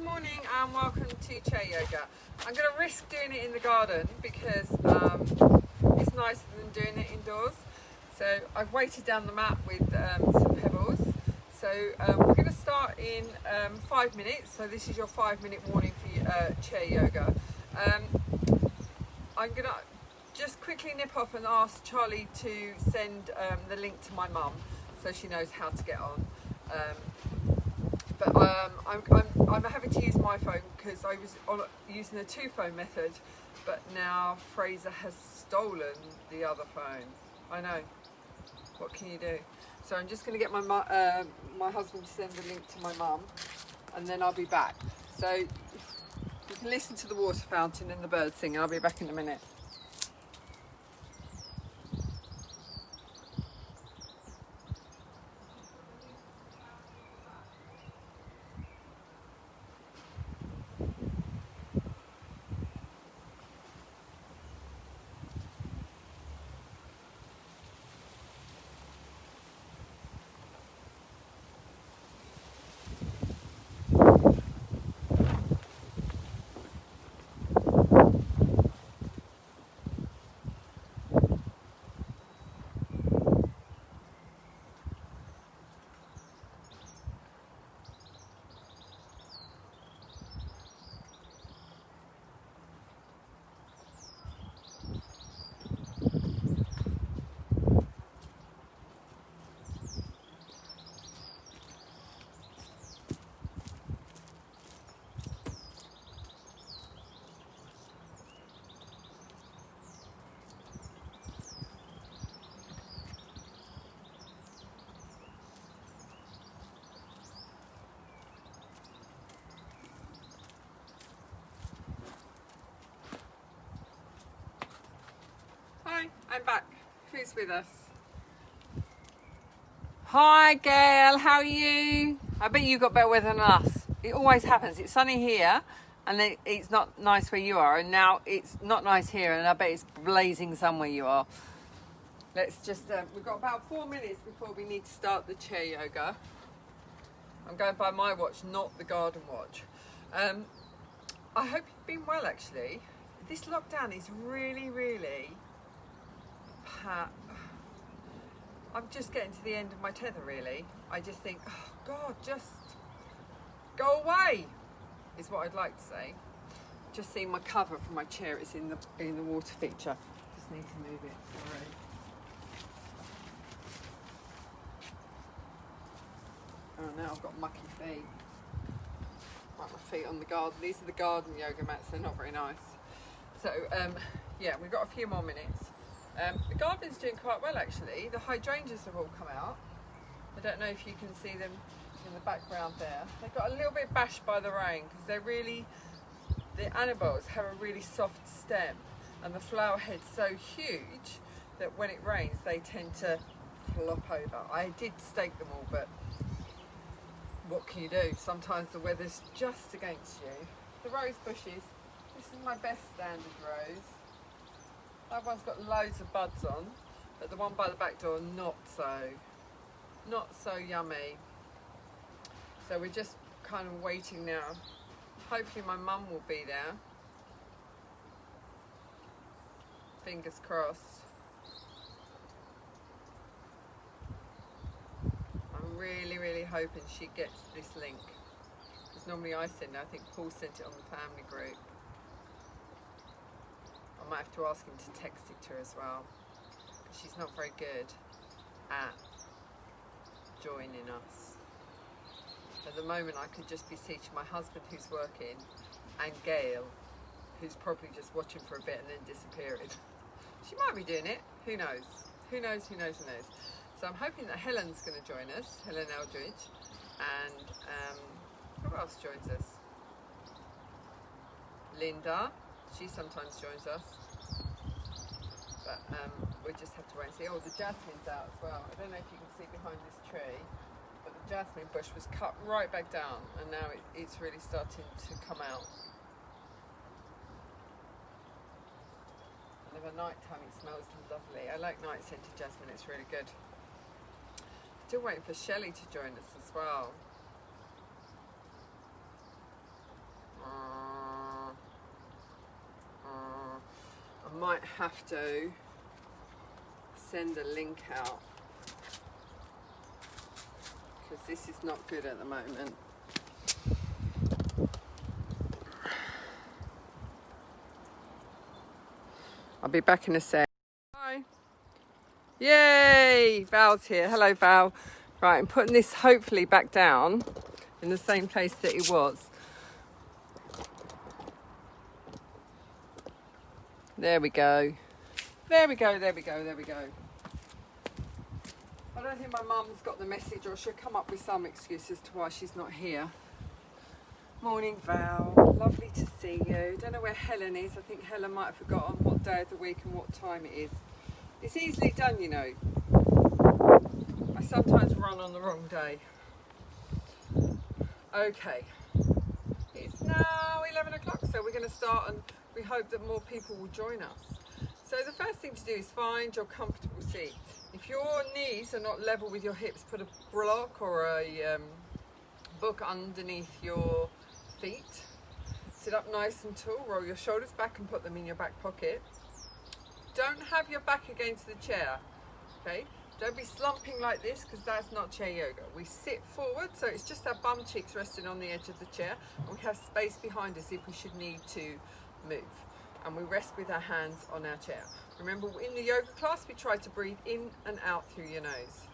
morning and welcome to chair yoga. I'm going to risk doing it in the garden because it's nicer than doing it indoors. So I've weighted down the mat with some pebbles. So we're going to start in 5 minutes. So this is your 5-minute warning for chair yoga. I'm going to just quickly nip off and ask Charlie to send the link to my mum so she knows how to get on. But I'm having to use my phone because I was using the 2-phone method, but now Fraser has stolen the other phone. I know. What can you do? So I'm just going to get my husband to send the link to my mum, and then I'll be back. So you can listen to the water fountain and the birds sing, and I'll be back in a minute. Hi, I'm back. Who's with us? Hi Gail, how are you? I bet you got better weather than us. It always happens. It's sunny here and it's not nice where you are, and now it's not nice here and I bet it's blazing sun where you are. Let's just, we've got about 4 minutes before we need to start the chair yoga. I'm going by my watch, not the garden watch. I hope you've been well actually. This lockdown is really I'm just getting to the end of my tether really. I just think, oh God, just go away is what I'd like to say. Just seeing my cover for my chair, it's in the water feature. Just need to move it, sorry. Oh, now I've got mucky feet. Like my feet on the garden. These are the garden yoga mats, they're not very nice. So yeah, we've got a few more minutes. The garden's doing quite well actually. The hydrangeas have all come out. I don't know if you can see them in the background there. They got a little bit bashed by the rain because the anabels have a really soft stem and the flower head's so huge that when it rains they tend to flop over. I did stake them all, but what can you do? Sometimes the weather's just against you. The rose bushes, this is my best standard rose. That one's got loads of buds on, but the one by the back door not so yummy. So we're just kind of waiting now. Hopefully my mum will be there. Fingers crossed. I'm really hoping she gets this link. Because normally I send it, I think Paul sent it on the family group. I might have to ask him to text it to her as well. She's not very good at joining us. At the moment I could just be teaching my husband who's working and Gail who's probably just watching for a bit and then disappearing. She might be doing it, who knows? Who knows? So I'm hoping that Helen's going to join us, Helen Eldridge, and who else joins us? Linda. She sometimes joins us, but we just have to wait and see. Oh, the jasmine's out as well. I don't know if you can see behind this tree, but the jasmine bush was cut right back down and now it's really starting to come out. And over night time it smells lovely. I like night scented jasmine, it's really good. Still waiting for Shelley to join us as well. might have to send a link out because this is not good at the moment. I'll be back in a sec. Hi. Yay! Val's here. Hello, Val. Right, I'm putting this hopefully back down in the same place that it was. There we go. There we go, there we go, there we go. I don't think my mum's got the message, or she'll come up with some excuse as to why she's not here. Morning, Val. Lovely to see you. Don't know where Helen is. I think Helen might have forgotten what day of the week and what time it is. It's easily done, you know. I sometimes run on the wrong day. Okay. It's now 11 o'clock, so we're going to start, and we hope that more people will join us. So the first thing to do is find your comfortable seat. If your knees are not level with your hips, put a block or a book underneath your feet. Sit up nice and tall, roll your shoulders back and put them in your back pocket. Don't have your back against the chair, okay? Don't be slumping like this, because that's not chair yoga. We sit forward, so it's just our bum cheeks resting on the edge of the chair, and we have space behind us if we should need to move. And we rest with our hands on our chair. Remember, in the yoga class, we try to breathe in and out through your nose.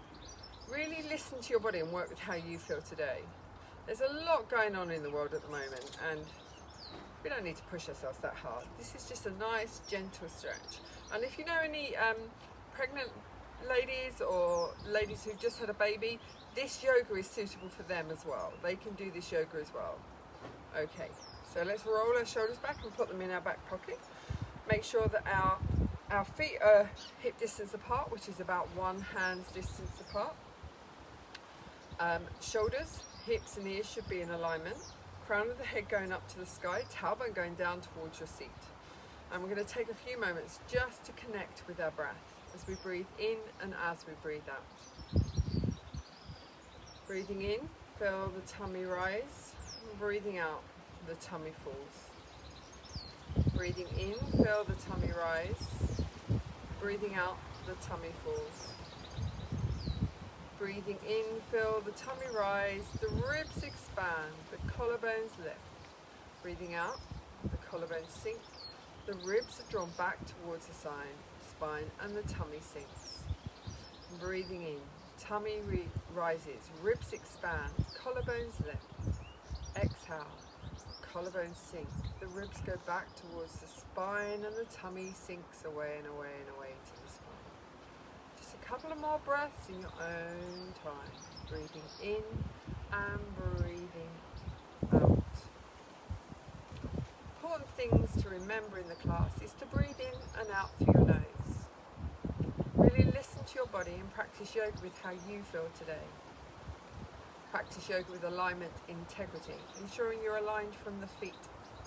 Really listen to your body and work with how you feel today. There's a lot going on in the world at the moment, and we don't need to push ourselves that hard. This is just a nice, gentle stretch. And if you know any pregnant ladies or ladies who've just had a baby, this yoga is suitable for them as well. They can do this yoga as well. Okay, so let's roll our shoulders back and put them in our back pocket. Make sure that our feet are hip distance apart, which is about one hand's distance apart. Shoulders, hips and ears should be in alignment. Crown of the head going up to the sky, tailbone going down towards your seat. And we're going to take a few moments just to connect with our breath as we breathe in and as we breathe out. Breathing in, feel the tummy rise. And breathing out, the tummy falls. Breathing in, feel the tummy rise. Breathing out, the tummy falls. Breathing in, feel the tummy rise, the ribs expand, the collarbones lift. Breathing out, the collarbones sink, the ribs are drawn back towards the spine and the tummy sinks. Breathing in, tummy rises, ribs expand, collarbones lift. Exhale, collarbones sink, the ribs go back towards the spine and the tummy sinks away and away and away to the spine. A couple of more breaths in your own time. Breathing in and breathing out. Important things to remember in the class is to breathe in and out through your nose. Really listen to your body and practice yoga with how you feel today. Practice yoga with alignment, integrity, ensuring you're aligned from the feet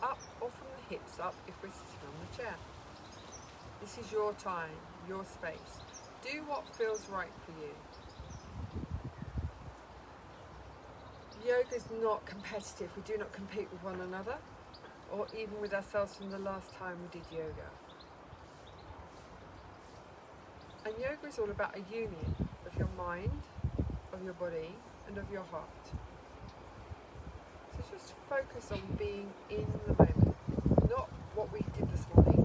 up or from the hips up if we're sitting on the chair. This is your time, your space. Do what feels right for you. Yoga is not competitive. We do not compete with one another or even with ourselves from the last time we did yoga. And yoga is all about a union of your mind, of your body and of your heart. So just focus on being in the moment, not what we did this morning,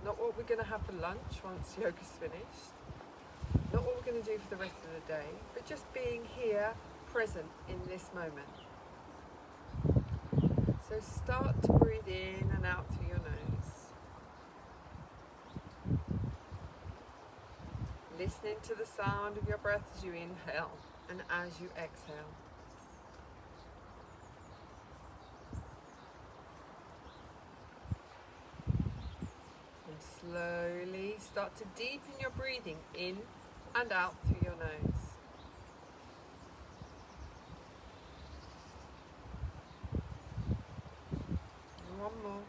not what we're going to have for lunch once yoga's finished, not what we're going to do for the rest of the day, but just being here, present in this moment. So start to breathe in and out through your nose. Listening to the sound of your breath as you inhale and as you exhale. And slowly start to deepen your breathing in and out through your nose. And one more.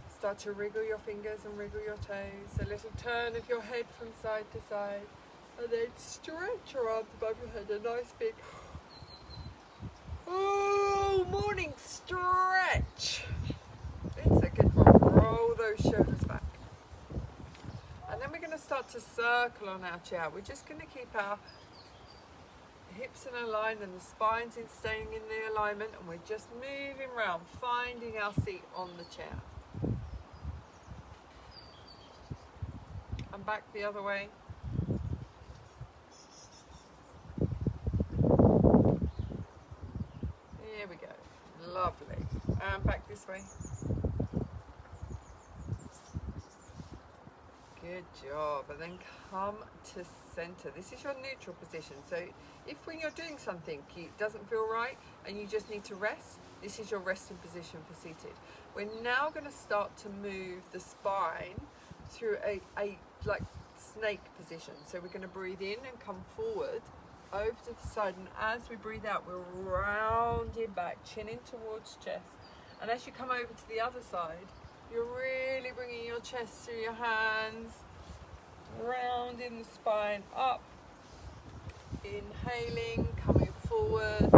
Start to wriggle your fingers and wriggle your toes. A little turn of your head from side to side. And then stretch your arms above your head. A nice big morning stretch. It's a good one. roll those shoulders back. And then we're going to start to circle on our chair. We're just going to keep our hips in a line and the spine's staying in the alignment, and we're just moving around, finding our seat on the chair. And back the other way. Here we go. Lovely. And back this way. Good job. And then come to center. This is your neutral position. So if when you're doing something it doesn't feel right and you just need to rest, this is your resting position for seated. We're now going to start to move the spine through a like snake position. So we're going to breathe in and come forward over to the side, and as we breathe out we're rounding back, chin in towards chest, and as you come over to the other side you're really bringing your chest through your hands, rounding the spine up, inhaling, coming forward,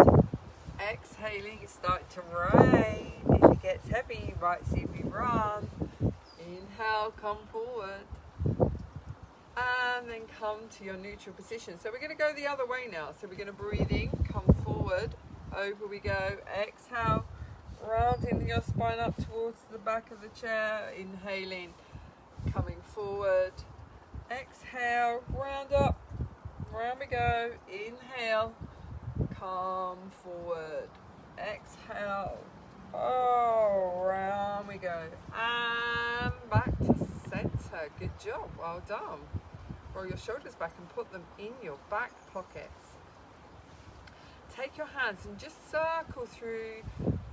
exhaling, you start to rain. If it gets heavy you might see me run. Inhale, come forward, and then come to your neutral position. So we're going to go the other way now. So we're going to breathe in, come forward, over we go, exhale, rounding your spine up towards the back of the chair, inhaling, coming forward, exhale, round up, round we go, inhale, come forward, exhale, oh, round we go, and back to center. Good job, well done. Roll your shoulders back and put them in your back pockets. Take your hands and just circle through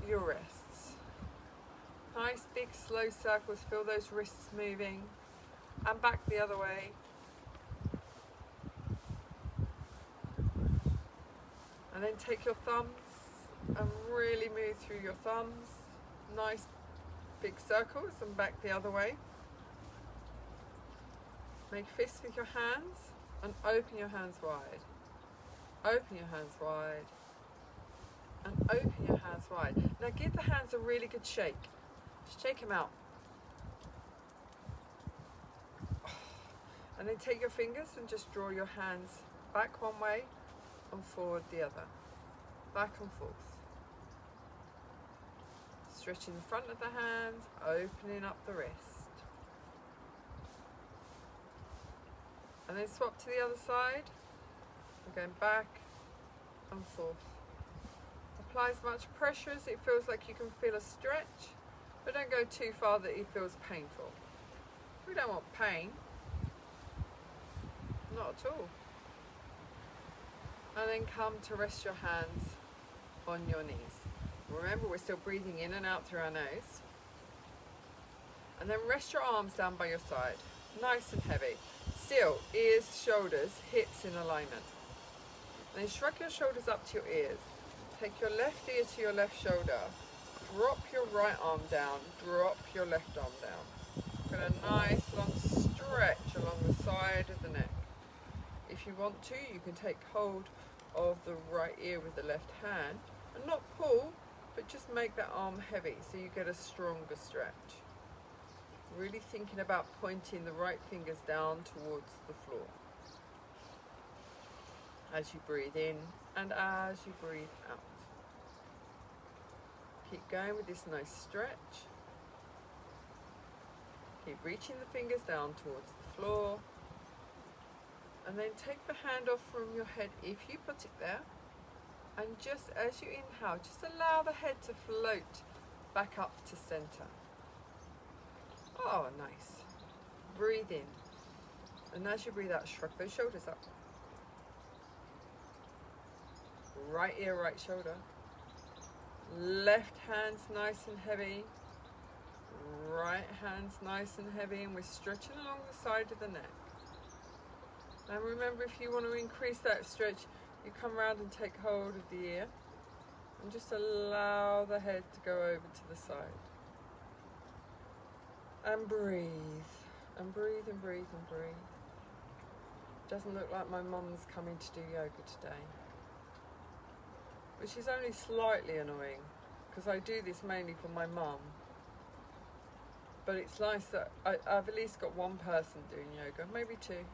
your wrists. Nice big slow circles, feel those wrists moving, and back the other way. And then take your thumbs and really move through your thumbs. Nice big circles, and back the other way. Make fists with your hands and open your hands wide. Open your hands wide. And open your hands wide. Now give the hands a really good shake. Shake them out. And then take your fingers and just draw your hands back one way and forward the other. Back and forth. Stretching the front of the hands, opening up the wrist. And then swap to the other side. We're going back and forth. Apply as much pressure as it feels like you can feel a stretch, but don't go too far that it feels painful. We don't want pain. Not at all. And then come to rest your hands on your knees. Remember, we're still breathing in and out through our nose. And then rest your arms down by your side, nice and heavy. Still, ears, shoulders, hips in alignment. And then shrug your shoulders up to your ears. Take your left ear to your left shoulder. Drop your right arm down. Drop your left arm down. Get a nice long stretch along the side of the neck. If you want to, you can take hold of the right ear with the left hand and not pull, but just make that arm heavy so you get a stronger stretch. Really thinking about pointing the right fingers down towards the floor as you breathe in and as you breathe out. Keep going with this nice stretch. Keep reaching the fingers down towards the floor. And then take the hand off from your head if you put it there. And just as you inhale, just allow the head to float back up to center. Oh, nice. Breathe in. And as you breathe out, shrug those shoulders up. Right ear, right shoulder. Left hand's nice and heavy. Right hand's nice and heavy. And we're stretching along the side of the neck. And remember, if you want to increase that stretch, you come around and take hold of the ear. And just allow the head to go over to the side. And breathe. And breathe and breathe and breathe. Doesn't look like my mum's coming to do yoga today. Which is only slightly annoying, because I do this mainly for my mum. But it's nice that I've at least got one person doing yoga, maybe two.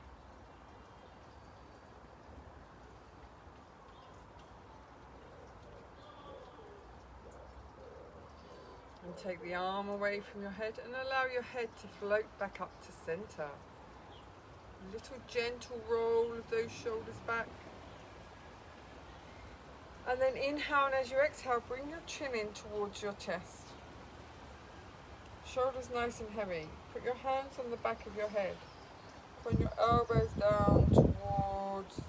And take the arm away from your head and allow your head to float back up to center. A little gentle roll of those shoulders back. And then inhale, and as you exhale, bring your chin in towards your chest. Shoulders nice and heavy. Put your hands on the back of your head. Point your elbows down towards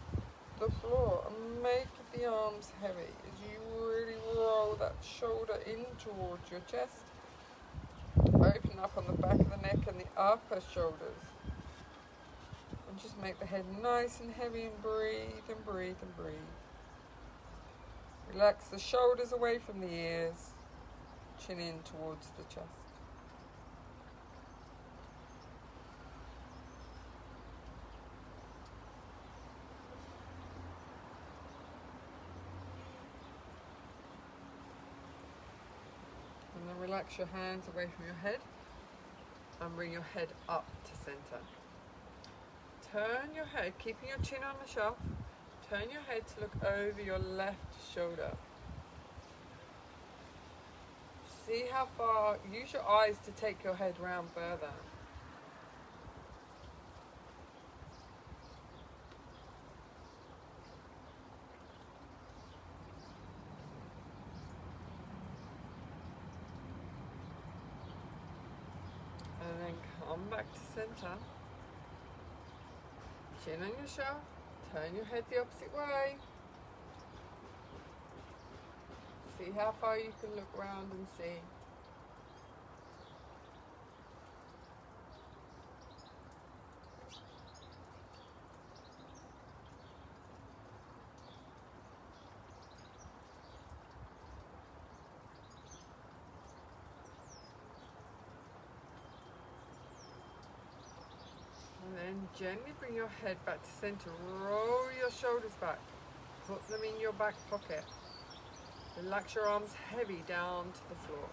the floor and make the arms heavy as you really roll that shoulder in towards your chest. Open up on the back of the neck and the upper shoulders. And just make the head nice and heavy and breathe and breathe and breathe. Relax the shoulders away from the ears, chin in towards the chest. And then relax your hands away from your head and bring your head up to center. Turn your head, keeping your chin on the shelf. Turn your head to look over your left shoulder. See how far, use your eyes to take your head round further. And then come back to center. Chin on your shelf. Turn your head the opposite way. See how far you can look round and see. And then gently bring your head back to center. Roll your shoulders back. Put them in your back pocket. Relax your arms heavy down to the floor.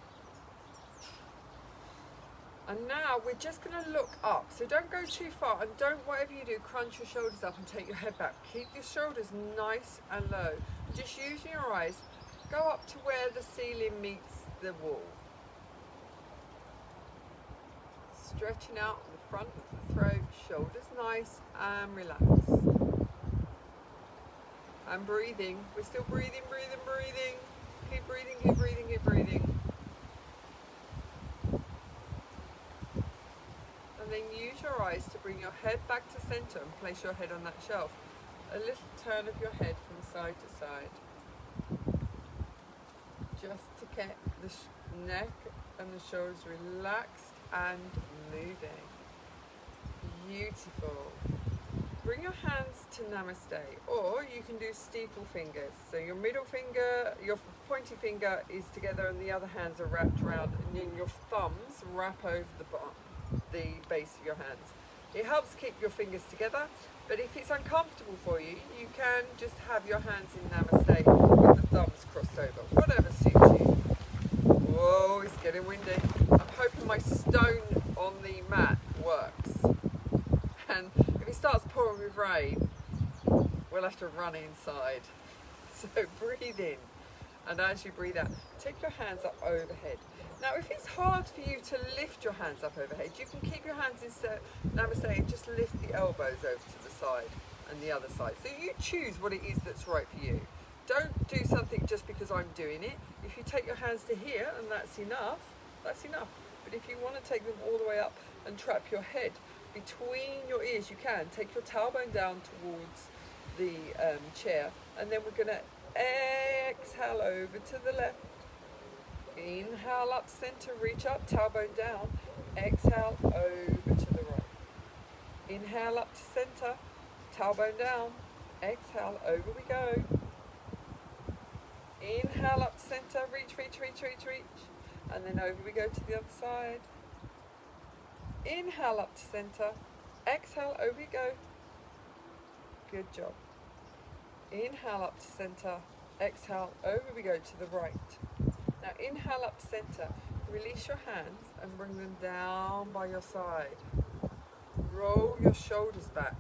And now we're just going to look up. So don't go too far, and don't, whatever you do, crunch your shoulders up and take your head back. Keep your shoulders nice and low. Just using your eyes, go up to where the ceiling meets the wall. Stretching out the front of the throat, shoulders nice and relaxed. And breathing. We're still breathing, breathing, breathing. Keep breathing, keep breathing, keep breathing. And then use your eyes to bring your head back to center and place your head on that shelf. A little turn of your head from side to side. Just to get the neck and the shoulders relaxed and moving. Beautiful. Bring your hands to Namaste, or you can do steeple fingers. So your middle finger, your pointy finger is together and the other hands are wrapped around, and then your thumbs wrap over the base of your hands. It helps keep your fingers together, but if it's uncomfortable for you, you can just have your hands in Namaste with the thumbs crossed over, whatever suits you. Whoa, it's getting windy. I'm hoping my stone on the mat works. And if it starts pouring with rain, we'll have to run inside. So breathe in, and as you breathe out, take your hands up overhead. Now if it's hard for you to lift your hands up overhead, you can keep your hands in Namaste and just lift the elbows over to the side and the other side. So you choose what it is that's right for you. Don't do something just because I'm doing it. If you take your hands to here and that's enough, that's enough. But if you want to take them all the way up and trap your head between your ears, you can. Take your tailbone down towards the chair, and then we're going to exhale over to the left. Inhale up center, reach up, tailbone down. Exhale over to the right. Inhale up to center, tailbone down. Exhale, over we go. Inhale up to center, reach, reach, reach, reach, reach. And then over we go to the other side. Inhale up to center, exhale, over we go. Good job. Inhale up to center, exhale, over we go to the right. Now inhale up to center, Release your hands and bring them down by your side. Roll your shoulders back.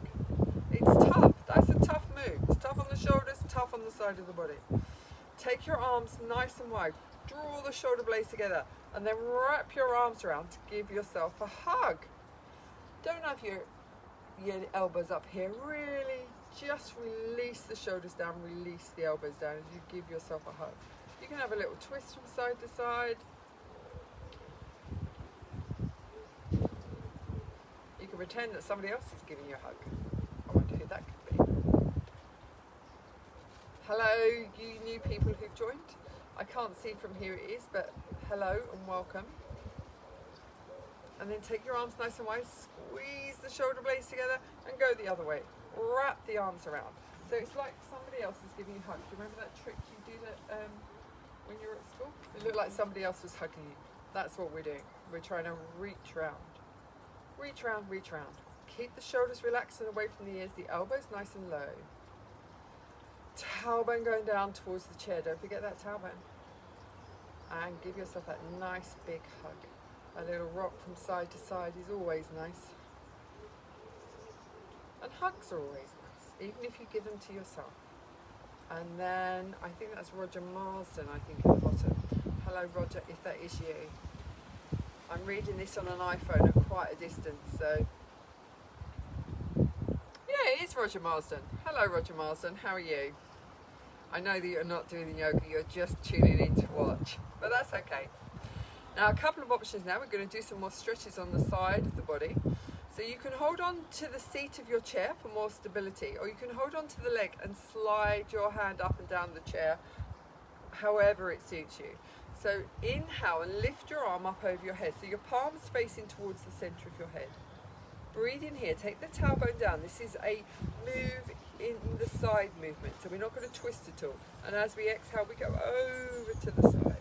It's tough. That's a tough move. It's tough on the shoulders, tough on the side of the body. Take your arms nice and wide. Draw the shoulder blades together and then wrap your arms around to give yourself a hug. Don't have your elbows up here. Really just release the shoulders down, release the elbows down as you give yourself a hug. You can have a little twist from side to side. You can pretend that somebody else is giving you a hug. I wonder who that could be. Hello, you new people who've joined. I can't see from here it is, but hello and welcome. And then take your arms nice and wide, squeeze the shoulder blades together and go the other way. Wrap the arms around. So it's like somebody else is giving you a hug. Do you remember that trick you did when you were at school? It looked like somebody else was hugging you. That's what we're doing. We're trying to reach round. Reach round, reach round. Keep the shoulders relaxed and away from the ears, the elbows nice and low. Tailbone going down towards the chair. Don't forget that tailbone. And give yourself that nice big hug. A little rock from side to side is always nice. And hugs are always nice, even if you give them to yourself. And then, I think that's Roger Marsden, I think, at the bottom. Hello, Roger, if that is you. I'm reading this on an iPhone at quite a distance, so... Yeah, it is Roger Marsden. Hello, Roger Marsden, how are you? I know that you're not doing the yoga, you're just tuning in to watch, but that's okay. Now, a couple of options now. We're going to do some more stretches on the side of the body. So you can hold on to the seat of your chair for more stability, or you can hold on to the leg and slide your hand up and down the chair, however it suits you. So inhale and lift your arm up over your head. So your palms facing towards the center of your head. Breathe in here, take the tailbone down. This is a move in the side movement, so we're not going to twist at all. And as we exhale, we go over to the side.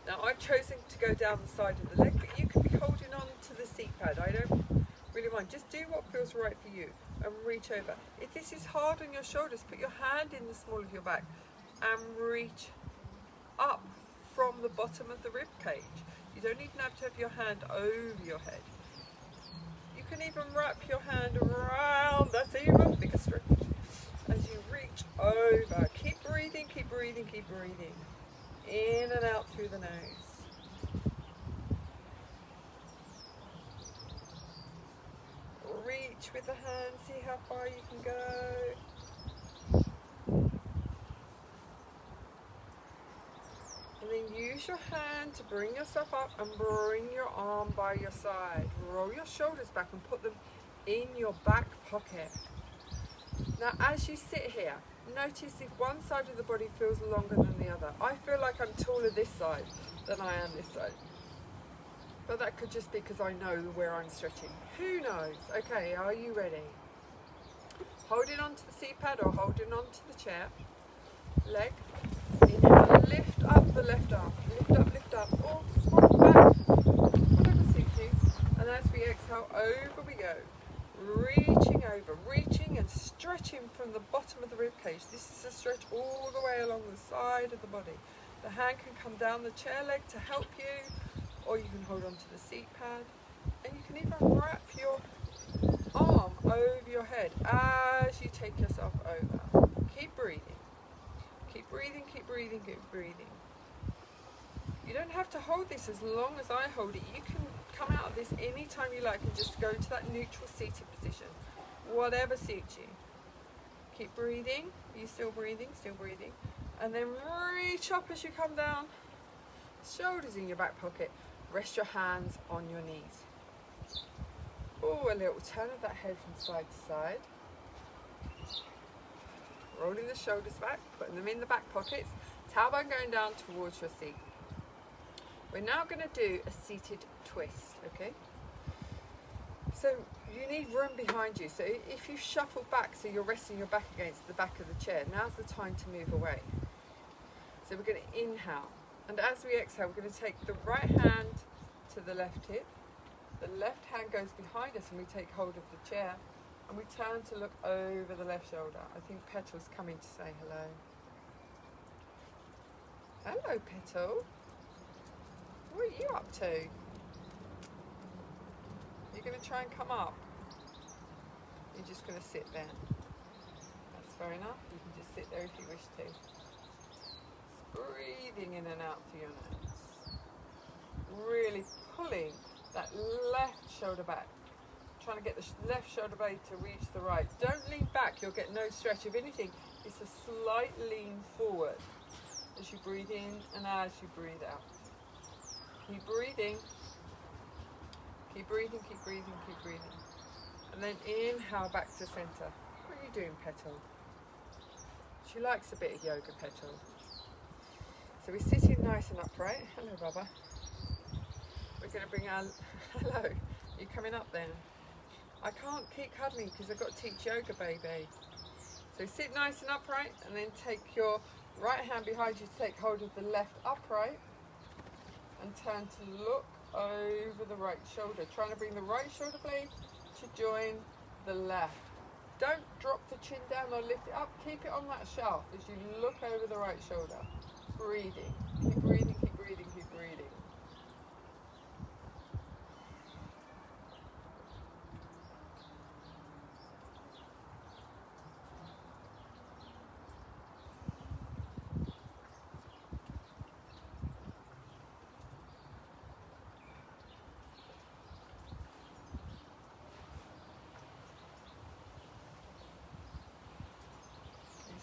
Now I've chosen to go down the side of the leg, but you can be holding on to the seat pad. I don't really mind. Just do what feels right for you and reach over. If this is hard on your shoulders, put your hand in the small of your back and reach up from the bottom of the rib cage. You don't even have to have your hand over your head. You can even wrap your hand around. That's even bigger stretch as you reach over. Keep breathing, keep breathing, keep breathing. In and out through the nose. Reach with the hand, see how far you can go. And then use your hand to bring yourself up and bring your arm by your side. Roll your shoulders back and put them in your back pocket. Now as you sit here, notice if one side of the body feels longer than the other. I feel like I'm taller this side than I am this side. But that could just be because I know where I'm stretching. Who knows? Okay, are you ready? Holding on to the seat pad or holding on to the chair. Leg. Inhale, lift up the left arm. Lift up. Or swap back. Whatever suits you. And as we exhale, over we go. Reaching over, reaching and stretching from the bottom of the rib cage. This is a stretch all the way along the side of the body. The hand can come down the chair leg to help you, or you can hold on to the seat pad, and you can even wrap your arm over your head as you take yourself over. Keep breathing. Keep breathing, keep breathing, keep breathing. You don't have to hold this as long as I hold it. You can come out of this anytime you like and just go to that neutral seated position. Whatever suits you. Keep breathing. Are you still breathing? Still breathing. And then reach up as you come down. Shoulders in your back pocket. Rest your hands on your knees. Oh, a little turn of that head from side to side. Rolling the shoulders back, putting them in the back pockets. Tailbone going down towards your seat. We're now going to do a seated twist, okay? So you need room behind you. So if you shuffle back, so you're resting your back against the back of the chair, now's the time to move away. So we're going to inhale. And as we exhale, we're going to take the right hand to the left hip. The left hand goes behind us and we take hold of the chair. And we turn to look over the left shoulder. I think Petal's coming to say hello. Hello, Petal. What are you up to? You're going to try and come up? You're just going to sit there. That's fair enough. You can just sit there if you wish to. Just breathing in and out through your nose. Really pulling that left shoulder back. Trying to get the left shoulder blade to reach the right. Don't lean back, you'll get no stretch. If anything, it's a slight lean forward as you breathe in and as you breathe out. Keep breathing. Keep breathing, keep breathing, keep breathing. And then inhale back to center. What are you doing, Petal? She likes a bit of yoga, Petal. So we're sitting nice and upright. Hello, Baba. We're going to bring our... Hello. You coming up then? I can't keep cuddling because I've got to teach yoga, baby. So sit nice and upright and then take your right hand behind you to take hold of the left upright and turn to look over the right shoulder. Trying to bring the right shoulder blade to join the left. Don't drop the chin down or lift it up. Keep it on that shaft as you look over the right shoulder. Breathing. Keep breathing, keep breathing, keep breathing.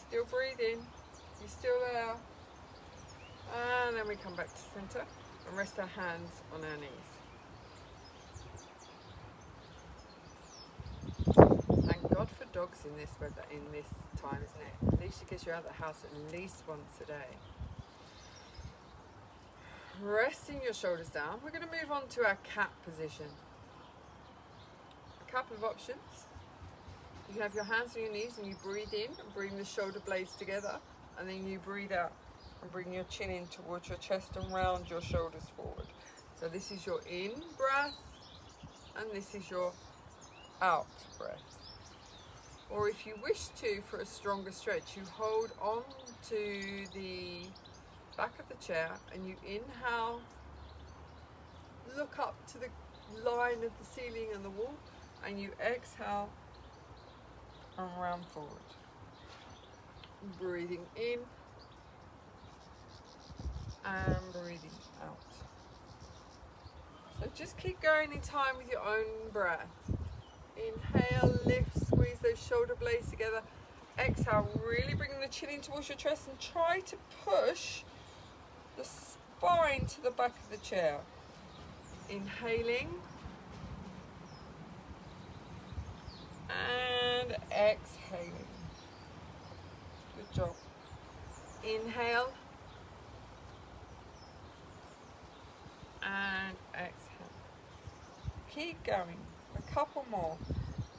Still breathing, you're still there. And then we come back to center and rest our hands on our knees. Thank God for dogs in this weather, in this time, isn't it? At least it gets you out of the house at least once a day. Resting your shoulders down, we're going to move on to our cat position. A couple of options. You can have your hands on your knees and you breathe in and bring the shoulder blades together, and then you breathe out and bring your chin in towards your chest and round your shoulders forward. So this is your in breath and this is your out breath. Or if you wish to, for a stronger stretch, you hold on to the back of the chair and you inhale, look up to the line of the ceiling and the wall, and you exhale and round forward. Breathing in and breathing out. So just keep going in time with your own breath. Inhale, lift, squeeze those shoulder blades together. Exhale, really bring the chin in towards your chest and try to push the spine to the back of the chair. Inhaling and exhaling. Good job. Inhale and exhale. Keep going. A couple more.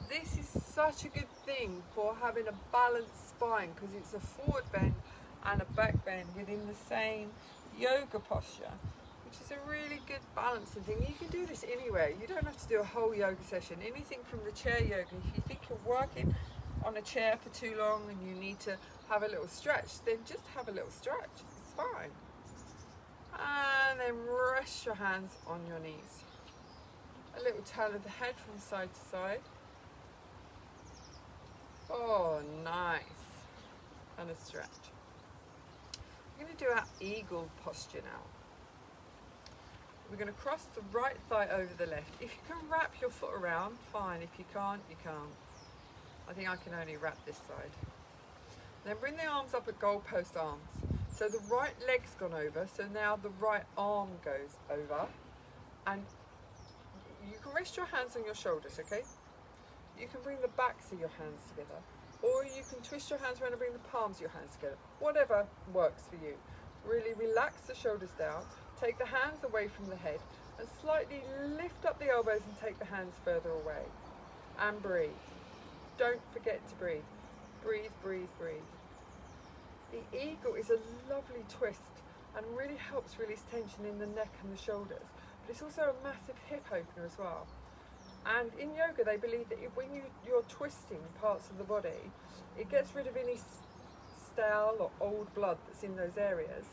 This is such a good thing for having a balanced spine because it's a forward bend and a back bend within the same yoga posture, which is a really good balancing thing. You can do this anywhere. You don't have to do a whole yoga session. Anything from the chair yoga. If you think you're working on a chair for too long and you need to have a little stretch, then just have a little stretch. It's fine. And then rest your hands on your knees. A little turn of the head from side to side. Oh, nice. And a stretch. We're going to do our eagle posture now. We're going to cross the right thigh over the left. If you can wrap your foot around, fine. If you can't, you can't. I think I can only wrap this side. Then bring the arms up at goalpost arms. So the right leg's gone over, so now the right arm goes over. And you can rest your hands on your shoulders, okay? You can bring the backs of your hands together. Or you can twist your hands around and bring the palms of your hands together. Whatever works for you. Really relax the shoulders down. Take the hands away from the head and slightly lift up the elbows and take the hands further away. And breathe. Don't forget to breathe. Breathe, breathe, breathe. The eagle is a lovely twist and really helps release tension in the neck and the shoulders. But it's also a massive hip opener as well. And in yoga, they believe that when you're twisting parts of the body, it gets rid of any stale or old blood that's in those areas.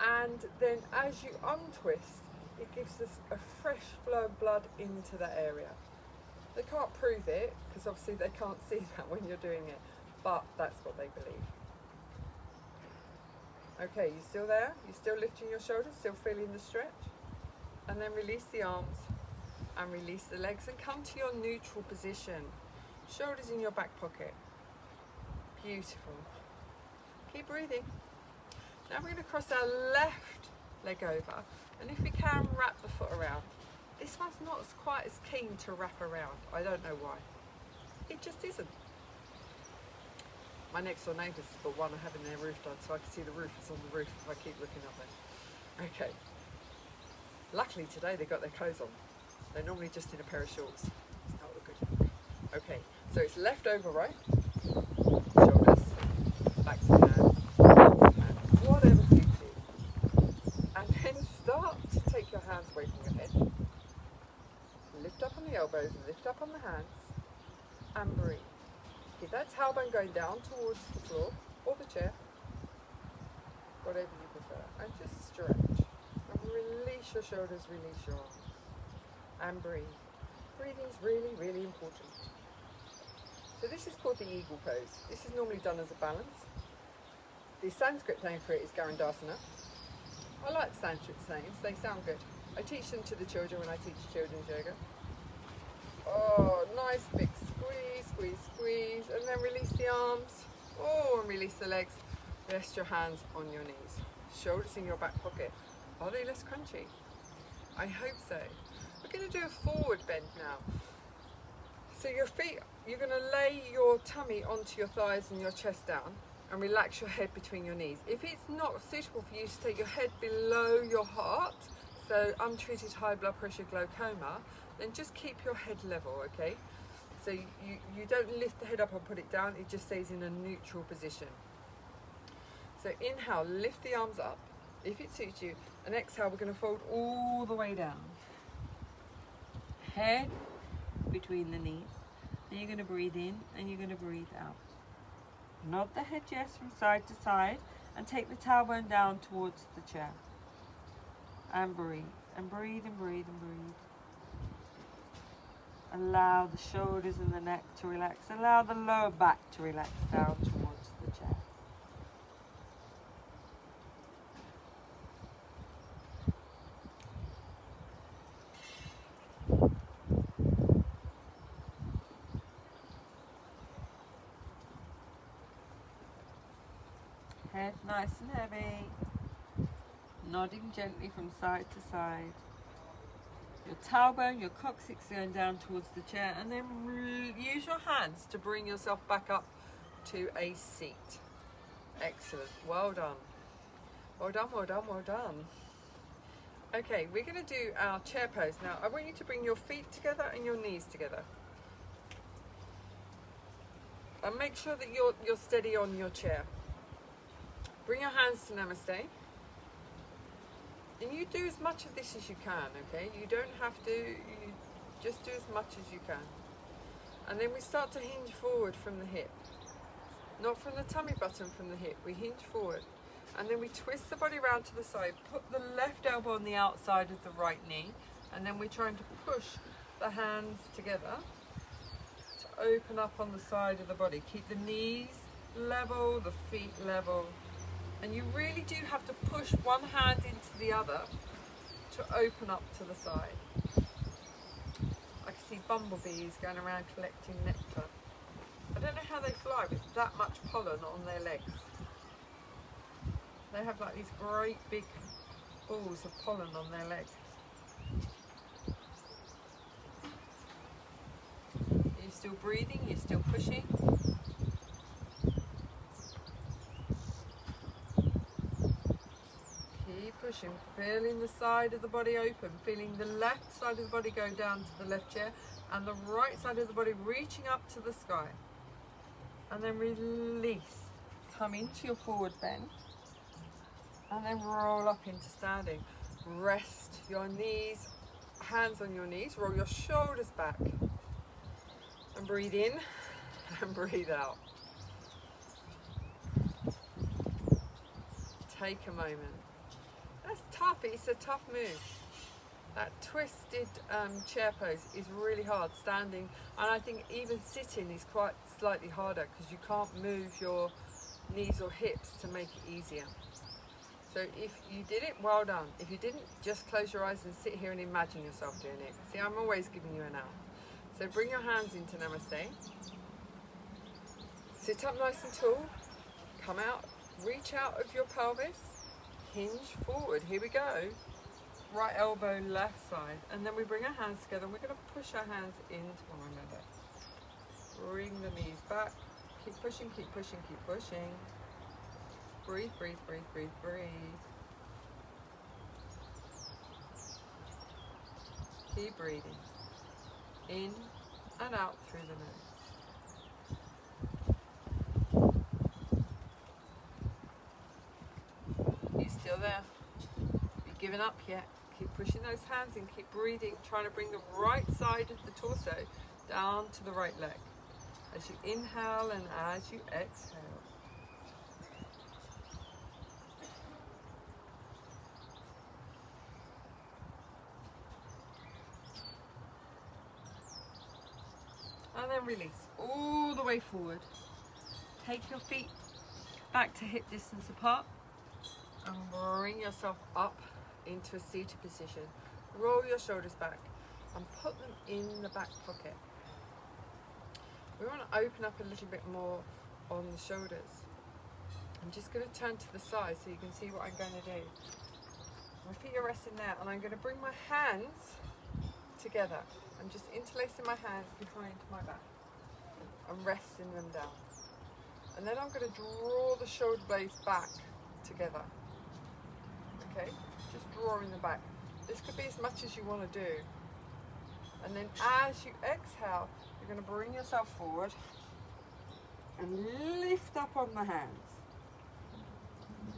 And then as you untwist, it gives us a fresh flow of blood into that area. They can't prove it, because obviously they can't see that when you're doing it, but that's what they believe. Okay, you still there? You still lifting your shoulders, still feeling the stretch? And then release the arms and release the legs and come to your neutral position. Shoulders in your back pocket. Beautiful. Keep breathing. Now we're going to cross our left leg over, and if we can, wrap the foot around. This one's not quite as keen to wrap around. I don't know why. It just isn't. My next door neighbours got one are having their roof done, so I can see the roof is on the roof if I keep looking up there. Okay. Luckily today they got their clothes on. They're normally just in a pair of shorts. It's not good. Okay, so it's left over right. Shoulders, backs of hands, whatever suits you. And then start to take your hands away from your head. Lift up on the elbows, lift up on the hands, and breathe. Keep that tailbone going down towards the floor or the chair, whatever you prefer, and just stretch. And release your shoulders, release your arms, and breathe. Breathing is really, really important. So this is called the eagle pose. This is normally done as a balance. The Sanskrit name for it is Garandasana. I like Sanskrit names, they sound good. I teach them to the children when I teach children's yoga. Oh, nice big squeeze, squeeze, squeeze, and then release the arms. Oh, and release the legs. Rest your hands on your knees. Shoulders in your back pocket. Are they less crunchy? I hope so. We're going to do a forward bend now. So your feet, you're going to lay your tummy onto your thighs and your chest down and relax your head between your knees. If it's not suitable for you to take your head below your heart, so untreated high blood pressure, glaucoma, then just keep your head level, okay? So you don't lift the head up or put it down, it just stays in a neutral position. So inhale, lift the arms up, if it suits you, and exhale, we're going to fold all the way down. Head between the knees, then you're going to breathe in and you're going to breathe out. Nod the head yes from side to side and take the tailbone down towards the chair. And breathe, and breathe, and breathe, and breathe. Allow the shoulders and the neck to relax. Allow the lower back to relax down towards the chair. Head nice and heavy. Nodding gently from side to side. Your tailbone, your coccyx going down towards the chair, and then use your hands to bring yourself back up to a seat. Excellent, well done. Well done, well done, well done. Okay, we're going to do our chair pose. Now, I want you to bring your feet together and your knees together. And make sure that you're steady on your chair. Bring your hands to Namaste. And you do as much of this as you can, okay? You don't have to, you just do as much as you can. And then we start to hinge forward from the hip. Not from the tummy button, from the hip. We hinge forward. And then we twist the body around to the side. Put the left elbow on the outside of the right knee. And then we're trying to push the hands together to open up on the side of the body. Keep the knees level, the feet level. And you really do have to push one hand into the other to open up to the side. I can see bumblebees going around collecting nectar. I don't know how they fly with that much pollen on their legs. They have like these great big balls of pollen on their legs. Are you still breathing? You're still pushing? Pushing, feeling the side of the body open, feeling the left side of the body go down to the left chair and the right side of the body reaching up to the sky. And then release. Come into your forward bend and then roll up into standing. Rest your knees, hands on your knees, roll your shoulders back and breathe in and breathe out. Take a moment. That's tough, it's a tough move. That twisted chair pose is really hard, standing, and I think even sitting is quite slightly harder because you can't move your knees or hips to make it easier. So if you did it, well done. If you didn't, just close your eyes and sit here and imagine yourself doing it. See, I'm always giving you an out. So bring your hands into Namaste. Sit up nice and tall. Come out, reach out of your pelvis. Hinge forward. Here we go. Right elbow, left side. And then we bring our hands together and we're going to push our hands into one another. Bring the knees back. Keep pushing, keep pushing, keep pushing. Breathe, breathe, breathe, breathe, breathe. Keep breathing. In and out through the nose. You still there? You giving up yet? Keep pushing those hands in, keep breathing, trying to bring the right side of the torso down to the right leg. As you inhale and as you exhale. And then release all the way forward. Take your feet back to hip distance apart and bring yourself up into a seated position. Roll your shoulders back and put them in the back pocket. We want to open up a little bit more on the shoulders. I'm just going to turn to the side so you can see what I'm going to do. My feet are resting there and I'm going to bring my hands together. I'm just interlacing my hands behind my back and resting them down. And then I'm going to draw the shoulder blades back together. Okay, just drawing them back. This could be as much as you want to do. And then as you exhale, you're going to bring yourself forward and lift up on the hands.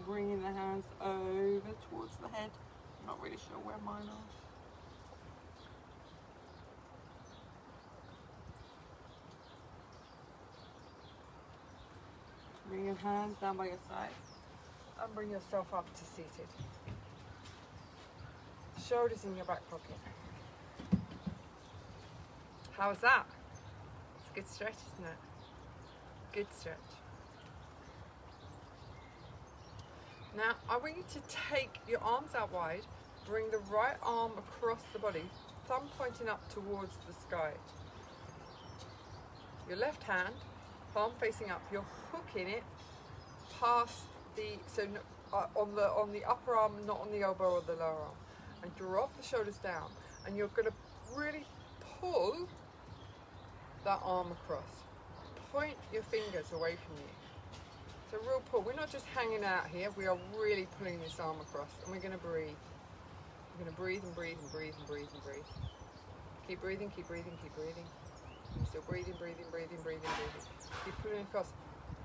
Bringing the hands over towards the head. I'm not really sure where mine are. Bring your hands down by your side and bring yourself up to seated. Shoulders in your back pocket. How was that? It's a good stretch, isn't it? Good stretch. Now, I want you to take your arms out wide, bring the right arm across the body, thumb pointing up towards the sky. Your left hand, palm facing up, you're hooking it past on the upper arm, not on the elbow or the lower arm. And drop the shoulders down, and you're going to really pull that arm across. Point your fingers away from you. It's a real pull. We're not just hanging out here, we are really pulling this arm across, and we're going to breathe. We're going to breathe and breathe and breathe and breathe and breathe. Keep breathing, keep breathing, keep breathing. You're still breathing, breathing, breathing, breathing, breathing. Keep pulling across.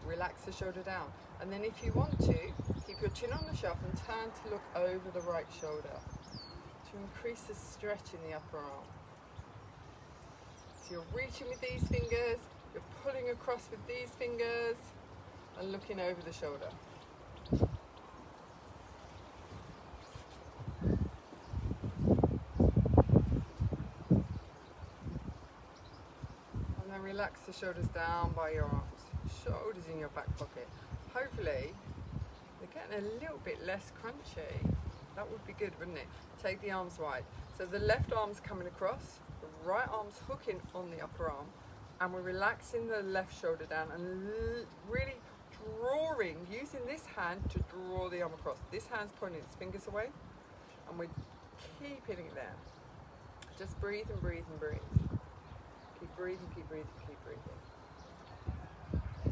Relax the shoulder down. And then if you want to, keep your chin on the shelf and turn to look over the right shoulder to increase the stretch in the upper arm. So you're reaching with these fingers, you're pulling across with these fingers and looking over the shoulder. And then relax the shoulders down by your arms. Shoulders in your back pocket. Hopefully they're getting a little bit less crunchy. That would be good, wouldn't it? Take the arms wide. So the left arm's coming across, the right arm's hooking on the upper arm, and we're relaxing the left shoulder down and really drawing, using this hand to draw the arm across. This hand's pointing its fingers away, and we're keeping it there. Just breathe and breathe and breathe. Keep breathing, keep breathing, keep breathing.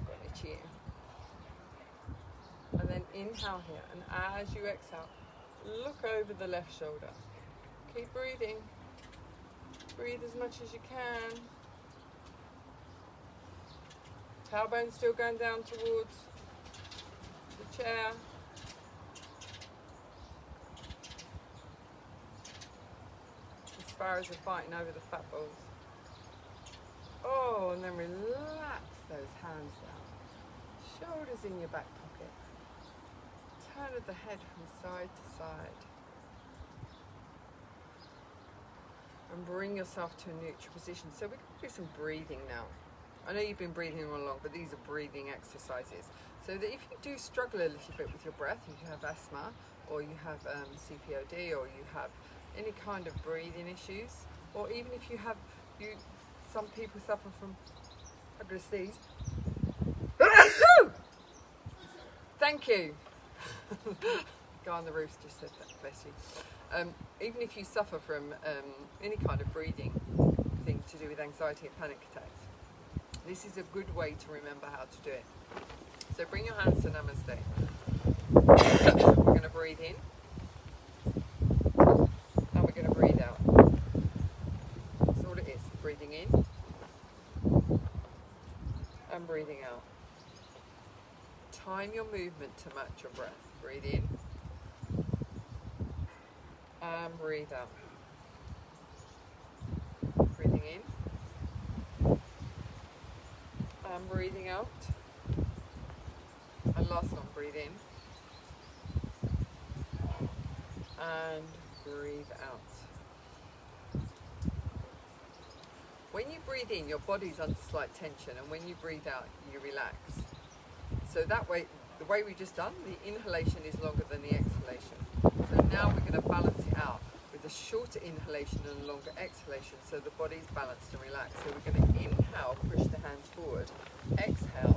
Got itchy ear. And then inhale here, and as you exhale, look over the left shoulder. Keep breathing. Breathe as much as you can. Tailbone still going down towards the chair. As far as we're fighting over the fat balls. Oh, and then relax those hands down. Shoulders in your back pocket. Turn of the head from side to side. and bring yourself to a neutral position. So we're going to do some breathing now. I know you've been breathing all along, but these are breathing exercises. So that if you do struggle a little bit with your breath, if you have asthma, or you have CPOD, or you have any kind of breathing issues, or even if you have, some people suffer from, I'm going to sneeze. Thank you. Guy on the roof just said that, bless you. Even if you suffer from any kind of breathing thing to do with anxiety and panic attacks, this is a good way to remember how to do it. So bring your hands to Namaste. We're going to breathe in and we're going to breathe out. That's all it is. Breathing in and breathing out. Time your movement to match your breath. Breathe in and breathe out. Breathing in and breathing out. And last one, breathe in and breathe out. When you breathe in, your body's under slight tension, and when you breathe out, you relax. So that way, the way we just done, the inhalation is longer than the exhalation. So now we're going to balance it out with a shorter inhalation and a longer exhalation, so the body's balanced and relaxed. So we're going to inhale, push the hands forward. Exhale,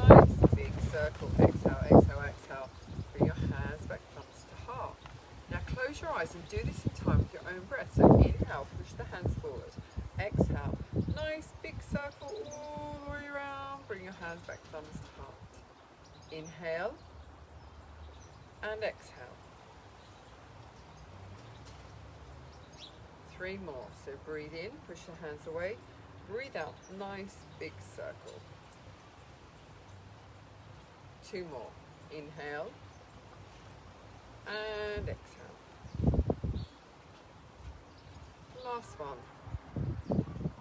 nice big circle. Exhale, exhale, exhale. Bring your hands back, thumbs to heart. Now close your eyes and do this in time with your own breath. So inhale, push the hands forward. Exhale, nice big circle all the way around. Bring your hands back, thumbs to heart. Inhale and exhale. 3 more. So breathe in, push the hands away. Breathe out, nice big circle. 2 more. Inhale and exhale. Last one.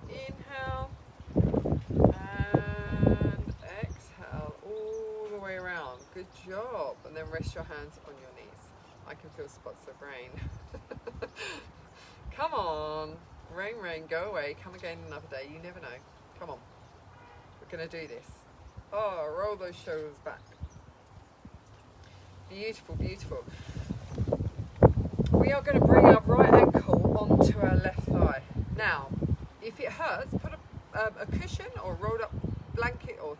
Inhale and exhale all the way around. Good job. And then rest your hands on your knees. I can feel spots of rain. Come on. Rain, rain, go away. Come again another day. You never know. Come on. We're going to do this. Oh, roll those shoulders back. Beautiful, beautiful. We are going to bring our right ankle onto our left thigh. Now, if it hurts, put a cushion or rolled up blanket or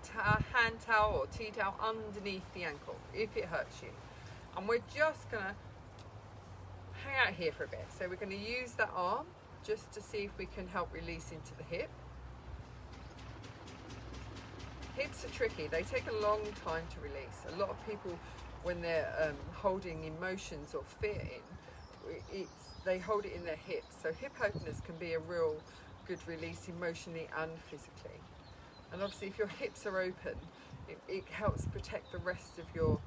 hand towel or tea towel underneath the ankle if it hurts you. And we're just going to hang out here for a bit. So we're going to use that arm just to see if we can help release into the hip. Hips are tricky. They take a long time to release. A lot of people, when they're holding emotions or fear in, they hold it in their hips. So hip openers can be a real good release emotionally and physically. And obviously if your hips are open, it helps protect the rest of your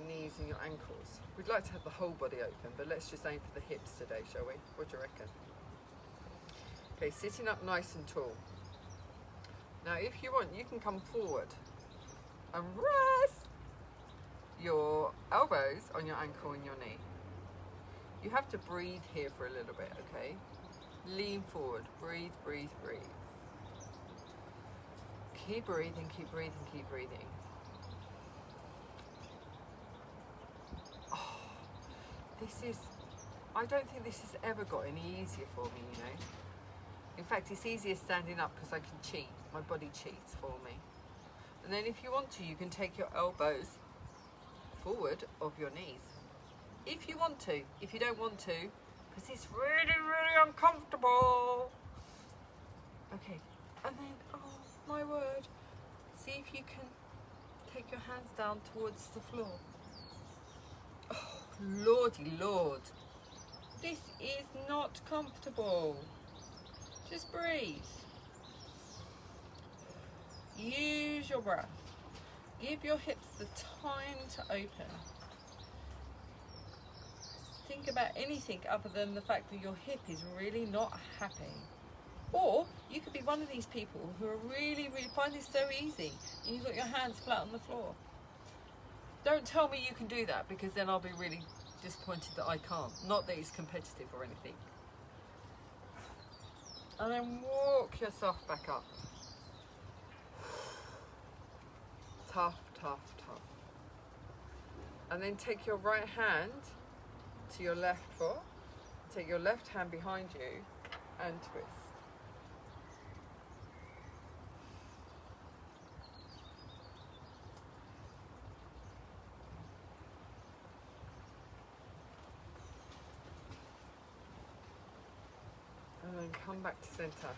knees and your ankles. We'd like to have the whole body open, but let's just aim for the hips today, shall we? What do you reckon? Okay, sitting up nice and tall. Now if you want, you can come forward and rest your elbows on your ankle and your knee. You have to breathe here for a little bit, okay? Lean forward, breathe, breathe, breathe. Keep breathing, keep breathing, keep breathing. Oh, I don't think this has ever got any easier for me, you know. In fact, it's easier standing up because I can cheat. My body cheats for me. And then if you want to, you can take your elbows forward of your knees. If you want to. If you don't want to, because it's really, really uncomfortable. Okay, and then, oh my word, see if you can take your hands down towards the floor. Oh, lordy lord. This is not comfortable. Just breathe. Use your breath. Give your hips the time to open. Think about anything other than the fact that your hip is really not happy. Or you could be one of these people who are really, really find this so easy and you've got your hands flat on the floor. Don't tell me you can do that, because then I'll be really disappointed that I can't. Not that it's competitive or anything. And then walk yourself back up. Tough, tough, tough. And then take your right hand to your left foot. Take your left hand behind you and twist. And then come back to center.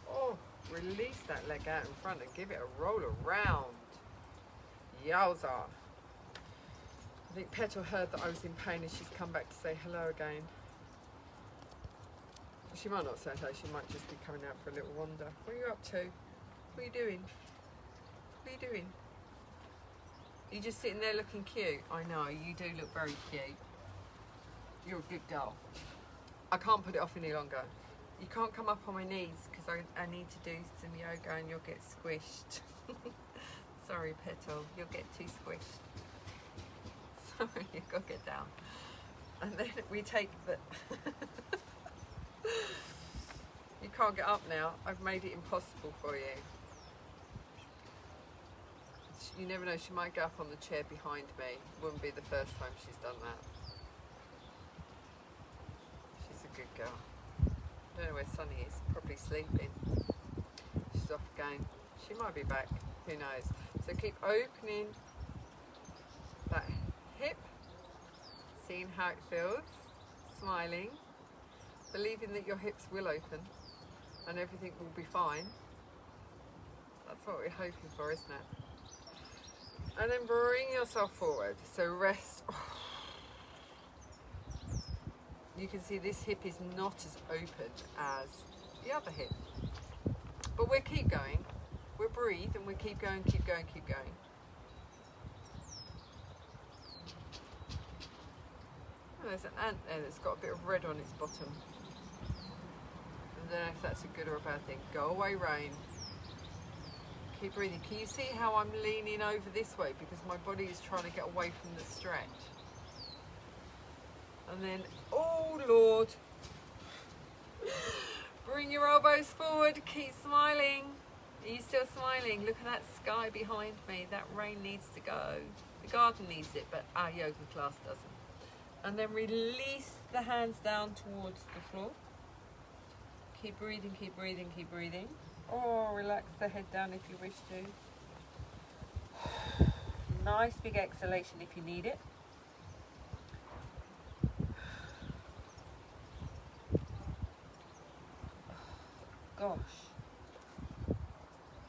Oh, release that leg out in front and give it a roll around. Yowza. I think Petal heard that I was in pain and she's come back to say hello again. She might not say hello, she might just be coming out for a little wander. What are you up to? What are you doing? What are you doing? Are you just sitting there looking cute? I know, you do look very cute. You're a good girl. I can't put it off any longer. You can't come up on my knees because I need to do some yoga and you'll get squished. Sorry, Petal, you'll get too squished. Sorry, you've got to get down. And then we take the... You can't get up now. I've made it impossible for you. You never know, she might get up on the chair behind me. Wouldn't be the first time she's done that. She's a good girl. I don't know where Sunny is, probably sleeping. She's off again. She might be back, who knows. So keep opening that hip, seeing how it feels, smiling, believing that your hips will open and everything will be fine. That's what we're hoping for, isn't it? And then bring yourself forward, so rest. You can see this hip is not as open as the other hip. But we'll keep going. We'll breathe and we'll keep going, keep going, keep going. Oh, there's an ant there that's got a bit of red on its bottom. I don't know if that's a good or a bad thing. Go away, rain. Keep breathing. Can you see how I'm leaning over this way? Because my body is trying to get away from the stretch. And then, oh Lord, bring your elbows forward, keep smiling. Are you still smiling? Look at that sky behind me. That rain needs to go. The garden needs it, but our yoga class doesn't. And then release the hands down towards the floor. Keep breathing, keep breathing, keep breathing. Or relax the head down if you wish to. Nice big exhalation if you need it. Gosh.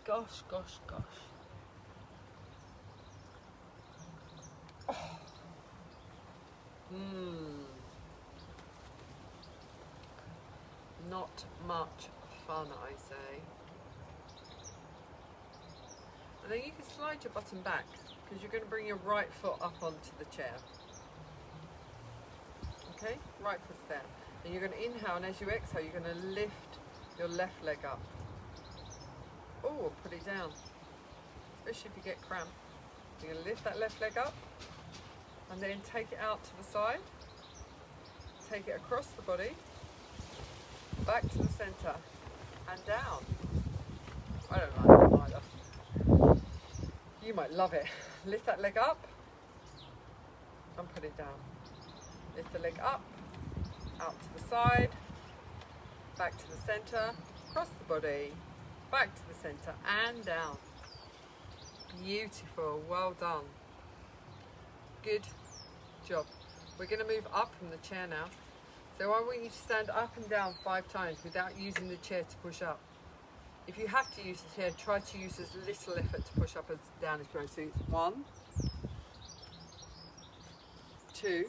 Gosh, gosh, gosh. Oh. Not much fun, I say. And then you can slide your bottom back because you're going to bring your right foot up onto the chair. Okay, right foot's there. And you're going to inhale, and as you exhale, you're going to lift your left leg up. Oh, put it down. Especially if you get cramp. You're going to lift that left leg up and then take it out to the side. Take it across the body, back to the centre and down. I don't like it either. You might love it. Lift that leg up and put it down. Lift the leg up, out to the side, back to the centre, across the body, back to the centre and down. Beautiful, well done. Good job. We're going to move up from the chair now. So I want you to stand up and down 5 times without using the chair to push up. If you have to use the chair, try to use as little effort to push up as down as you go. So it's 1, 2,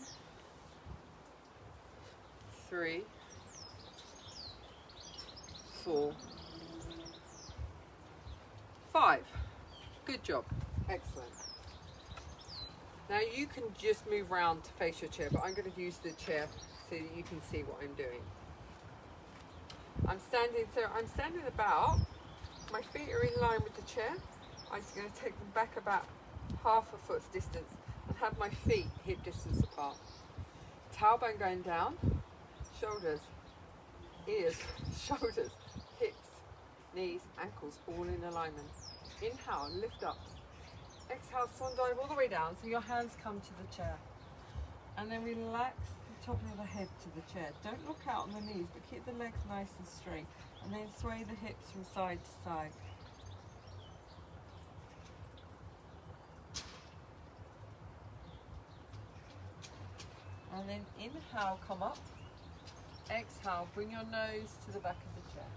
3, 4, 5. Good job. Excellent. Now you can just move around to face your chair, but I'm going to use the chair so that you can see what I'm doing. I'm standing about, my feet are in line with the chair. I'm going to take them back about half a foot's distance and have my feet hip distance apart. Tailbone going down, shoulders ears, shoulders, hips, knees, ankles, all in alignment. Inhale, lift up. Exhale, swan dive all the way down so your hands come to the chair. And then relax the top of the head to the chair. Don't look out on the knees, but keep the legs nice and straight. And then sway the hips from side to side. And then inhale, come up. Exhale, bring your nose to the back of the chair.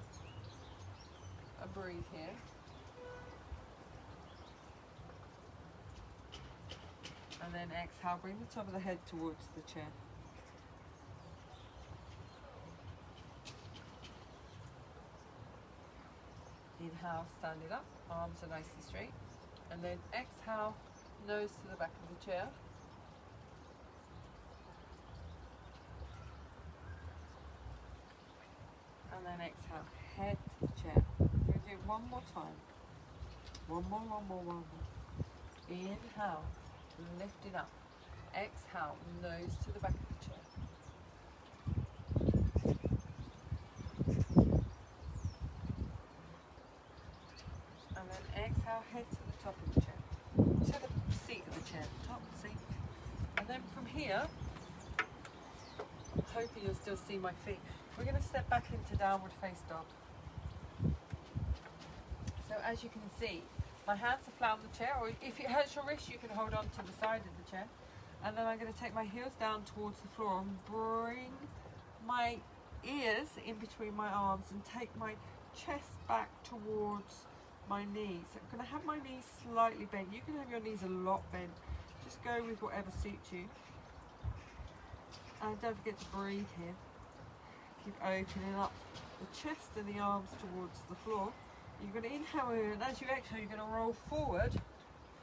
And breathe here. And then exhale, bring the top of the head towards the chair. Inhale, stand it up, arms are nice and straight. And then exhale, nose to the back of the chair. And then exhale, head to the chair. We're going to do it one more time. One more. Inhale, lift it up. Exhale, nose to the back of the chair. And then exhale, head to the top of the chair. To the seat of the chair, top seat. And then from here, I'm hoping you'll still see my feet. We're going to step back into downward face dog. So as you can see, my hands are flat on the chair, or if it hurts your wrist, you can hold on to the side of the chair. And then I'm going to take my heels down towards the floor and bring my ears in between my arms and take my chest back towards my knees. So I'm going to have my knees slightly bent. You can have your knees a lot bent. Just go with whatever suits you. And don't forget to breathe here. Keep opening up the chest and the arms towards the floor. You're going to inhale here, and as you exhale, you're going to roll forward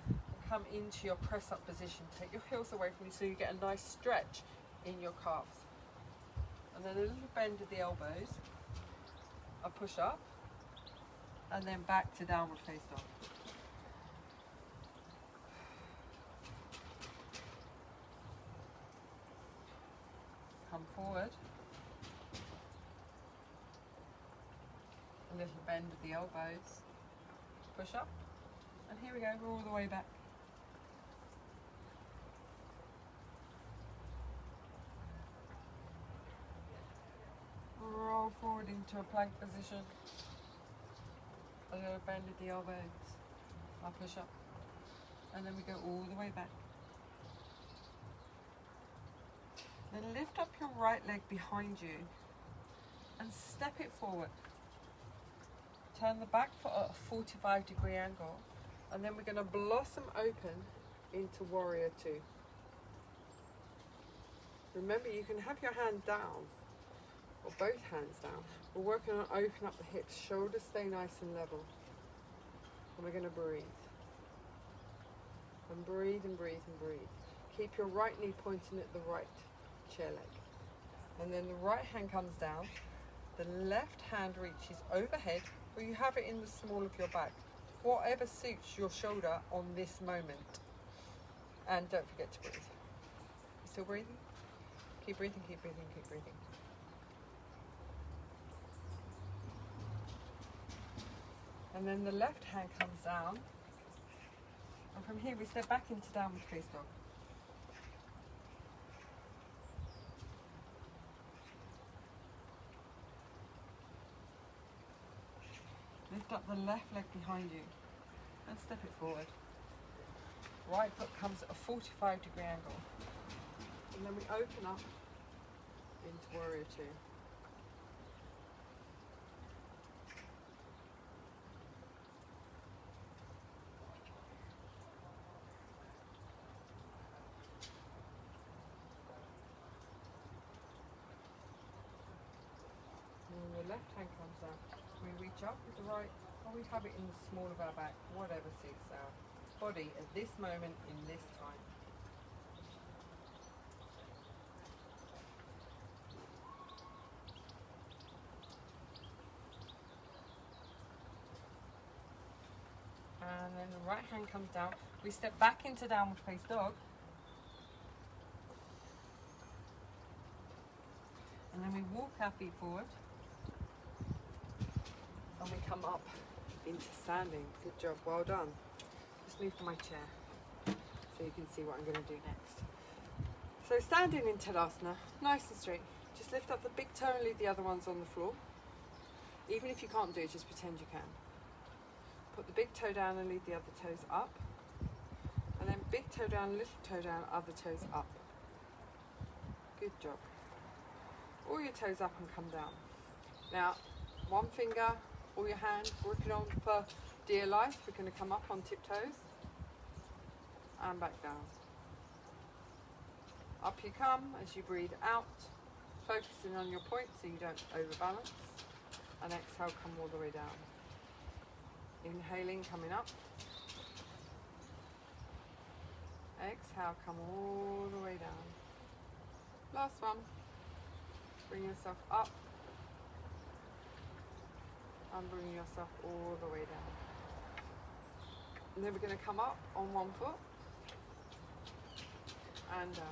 and come into your press up position. Take your heels away from you so you get a nice stretch in your calves. And then a little bend of the elbows, a push up, and then back to downward face dog. Come forward. A little bend of the elbows, push up, and here we go, we're all the way back. Roll forward into a plank position, a little bend of the elbows, I'll push up, and then we go all the way back. Then lift up your right leg behind you and step it forward. Turn the back foot at a 45-degree angle, and then we're going to blossom open into warrior two. Remember, you can have your hand down or both hands down. We're working on open up the hips, shoulders stay nice and level. And we're going to breathe. And breathe and breathe and breathe. Keep your right knee pointing at the right chair leg. And then the right hand comes down, the left hand reaches overhead, or you have it in the small of your back. Whatever suits your shoulder on this moment. And don't forget to breathe. You still breathing? Keep breathing, keep breathing, keep breathing. And then the left hand comes down. And from here we step back into downward face dog. Lift up the left leg behind you and step it forward. Right foot comes at a 45-degree angle. And then we open up into warrior two. And the left hand comes out. We reach up with the right, or we have it in the small of our back, whatever suits our body at this moment in this time. And then the right hand comes down. We step back into downward face dog. And then we walk our feet forward. and we come up into standing. Good job, well done. Just move from my chair so you can see what I'm going to do next. So standing in Tadasana, nice and straight. Just lift up the big toe and leave the other ones on the floor. Even if you can't do it, just pretend you can. Put the big toe down and leave the other toes up. And then big toe down, little toe down, other toes up. Good job. All your toes up and come down. Now, one finger, or your hand, grip it on for dear life. We're going to come up on tiptoes and back down. Up you come as you breathe out, focusing on your point so you don't overbalance. And exhale, come all the way down. Inhaling, coming up. Exhale, come all the way down. Last one. Bring yourself up. And bring yourself all the way down. And then we're going to come up on one foot. And down.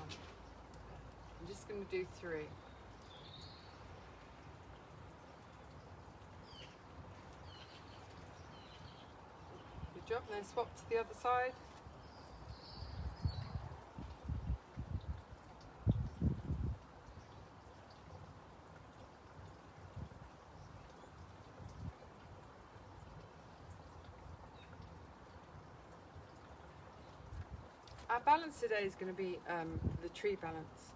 I'm just going to do 3. Good job. And then swap to the other side. Our balance today is going to be the tree balance.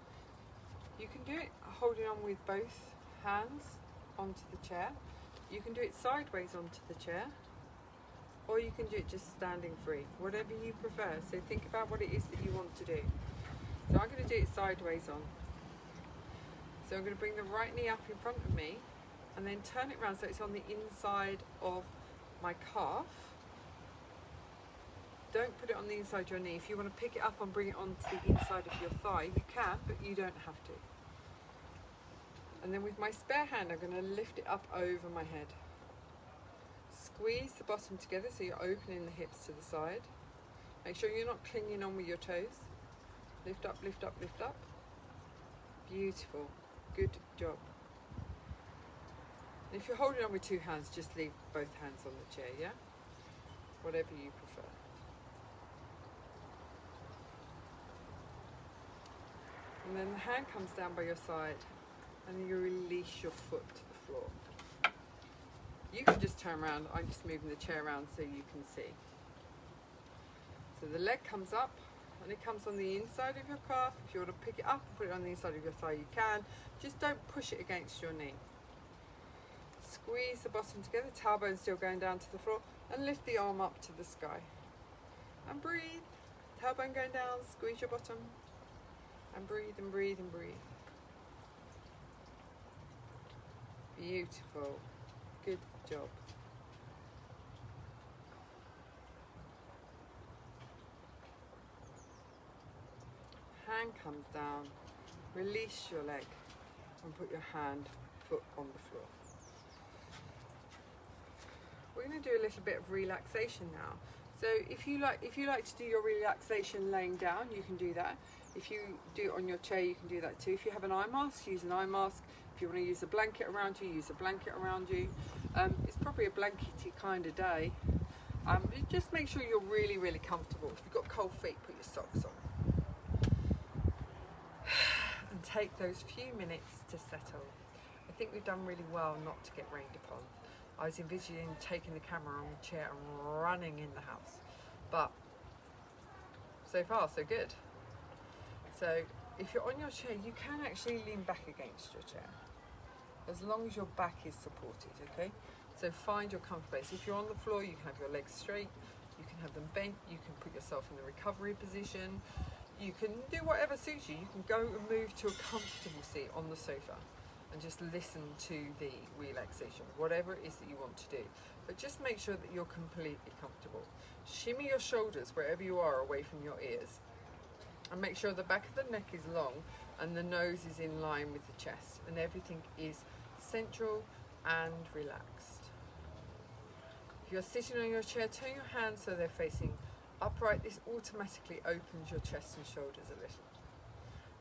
You can do it holding on with both hands onto the chair. You can do it sideways onto the chair, or you can do it just standing free, whatever you prefer. So think about what it is that you want to do. So I'm going to do it sideways on. So I'm going to bring the right knee up in front of me and then turn it around so it's on the inside of my calf. Don't put it on the inside of your knee. If you want to pick it up and bring it onto the inside of your thigh, you can, but you don't have to. And then with my spare hand, I'm going to lift it up over my head. Squeeze the bottom together so you're opening the hips to the side. Make sure you're not clinging on with your toes. Lift up, lift up, lift up. Beautiful. Good job. And if you're holding on with 2 hands, just leave both hands on the chair, yeah? Whatever you prefer. And then the hand comes down by your side and then you release your foot to the floor. You can just turn around. I'm just moving the chair around so you can see. So the leg comes up and it comes on the inside of your calf. If you want to pick it up and put it on the inside of your thigh, you can. Just don't push it against your knee. Squeeze the bottom together, tailbone still going down to the floor, and lift the arm up to the sky. And breathe. Tailbone going down, squeeze your bottom. And breathe and breathe and breathe. Beautiful. Good job. Hand comes down. Release your leg and put your foot on the floor. We're going to do a little bit of relaxation now. So if you like to do your relaxation laying down, you can do that. If you do it on your chair, you can do that too. If you have an eye mask, use an eye mask. If you want to use a blanket around you, use a blanket around you. It's probably a blankety kind of day. Just make sure you're really, really comfortable. If you've got cold feet, put your socks on. And take those few minutes to settle. I think we've done really well not to get rained upon. I was envisioning taking the camera on the chair and running in the house. But so far, so good. So if you're on your chair, you can actually lean back against your chair, as long as your back is supported, okay? So find your comfort place. If you're on the floor, you can have your legs straight, you can have them bent, you can put yourself in the recovery position, you can do whatever suits you. You can go and move to a comfortable seat on the sofa and just listen to the relaxation, whatever it is that you want to do. But just make sure that you're completely comfortable. Shimmy your shoulders wherever you are away from your ears. And make sure the back of the neck is long and the nose is in line with the chest and everything is central and relaxed. If you're sitting on your chair, turn your hands so they're facing upright. This automatically opens your chest and shoulders a little.